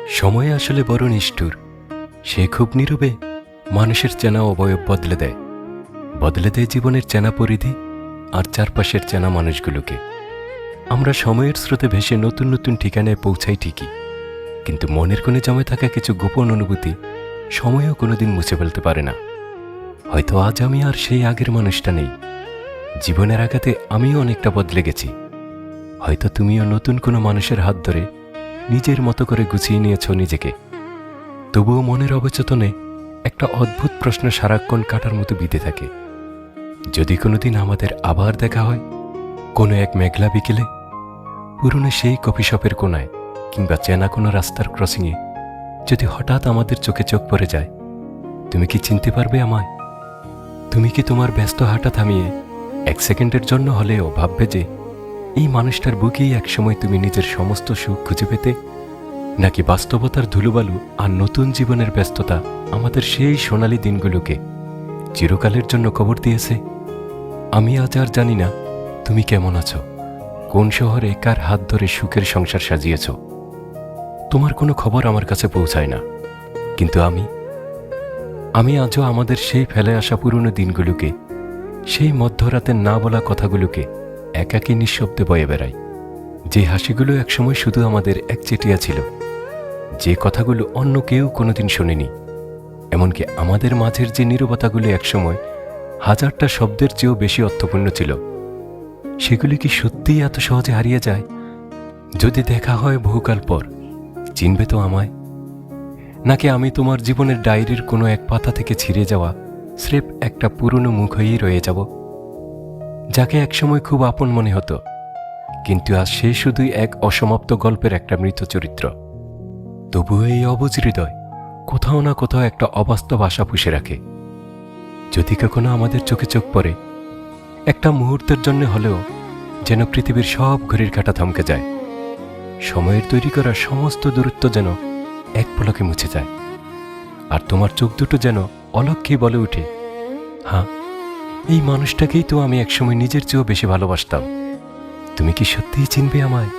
সময় আসলে বড় নিষ্ঠুর। সে খুব নীরবে মানুষের চেনা অবয়ব বদলে দেয় জীবনের চেনা পরিধি আর চারপাশের চেনা মানুষগুলোকে। আমরা সময়ের স্রোতে ভেসে নতুন নতুন ঠিকানায় পৌঁছাই ঠিকই, কিন্তু মনের কোণে জমে থাকা কিছু গোপন অনুভূতি সময়ও কোনোদিন মুছে ফেলতে পারে না। হয়তো আজ আমি আর সেই আগের মানুষটা নেই। জীবনের আঘাতে আমিও অনেকটা বদলে গেছি। হয়তো তুমিও নতুন কোনো মানুষের হাত ধরে নিজের মতো করে গুছিয়ে নিয়েছ নিজেকে। তবুও মনের অবচেতনে একটা অদ্ভুত প্রশ্ন সারাক্ষণ কাটার মতো বিঁধে থাকে। যদি কোনোদিন আমাদের আবার দেখা হয় কোনো এক মেঘলা বিকেলে, পুরনো সেই কফি শপের কোনায় কিংবা চেনা কোনো রাস্তার ক্রসিংয়ে, যদি হঠাৎ আমাদের চোখে চোখ পড়ে যায়, তুমি কি চিনতে পারবে আমায়? তুমি কি তোমার ব্যস্ত হাঁটা থামিয়ে এক সেকেন্ডের জন্য হলেও ভাববে যে এই মানুষটার বুকেই একসময় তুমি নিজের সমস্ত সুখ খুঁজে পেতে? নাকি বাস্তবতার ধুলোবালু আর নতুন জীবনের ব্যস্ততা আমাদের সেই সোনালী দিনগুলোকে চিরকালের জন্য কবর দিয়েছে? আমি আজ আর জানি না তুমি কেমন আছো, কোন শহরে কার হাত ধরে সুখের সংসার সাজিয়েছ। তোমার কোনো খবর আমার কাছে পৌঁছায় না, কিন্তু আমি আজও আমাদের সেই ফেলে আসা পুরনো দিনগুলোকে, সেই মধ্যরাতের না বলা কথাগুলোকে একাকী নিঃশব্দে বয়ে বেড়াই। যে হাসিগুলো একসময় শুধু আমাদের একচেটিয়া ছিল, যে কথাগুলো অন্য কেউ কোনোদিন শোনেনি, এমনকি আমাদের মাঝের যে নীরবতাগুলো একসময় হাজারটা শব্দের চেয়েও বেশি অর্থপূর্ণ ছিল, সেগুলি কি সত্যিই এত সহজে হারিয়ে যায়? যদি দেখা হয় বহুকাল পর, চিনবে তো আমায়? নাকি আমি তোমার জীবনের ডায়েরির কোনো এক পাতা থেকে ছিঁড়ে যাওয়া স্রেফ একটা পুরনো মুখ হয়েই রয়ে যাব, যাকে একসময় খুব আপন মনে হতো, কিন্তু আজ সে শুধুই এক অসমাপ্ত গল্পের একটা মৃত চরিত্র। তবুও এই অবুঝ হৃদয় কোথাও না কোথাও একটা অবাস্তব আশা পুষে রাখে। যদি কখনো আমাদের চোখে চোখ পড়ে, একটা মুহূর্তের জন্য হলেও যেন পৃথিবীর সব ঘড়ির কাঁটা থমকে যায়, সময়ের তৈরি করা সমস্ত দূরত্ব যেন এক পলকে মুছে যায়, আর তোমার চোখ দুটো যেন অলক্ষেই বলে উঠে, হ্যাঁ, এই মানুষটাকেই তো আমি একসময় নিজের চেয়েও বেশি ভালোবাসতাম। তুমি কি সত্যিই চিনবে আমায়?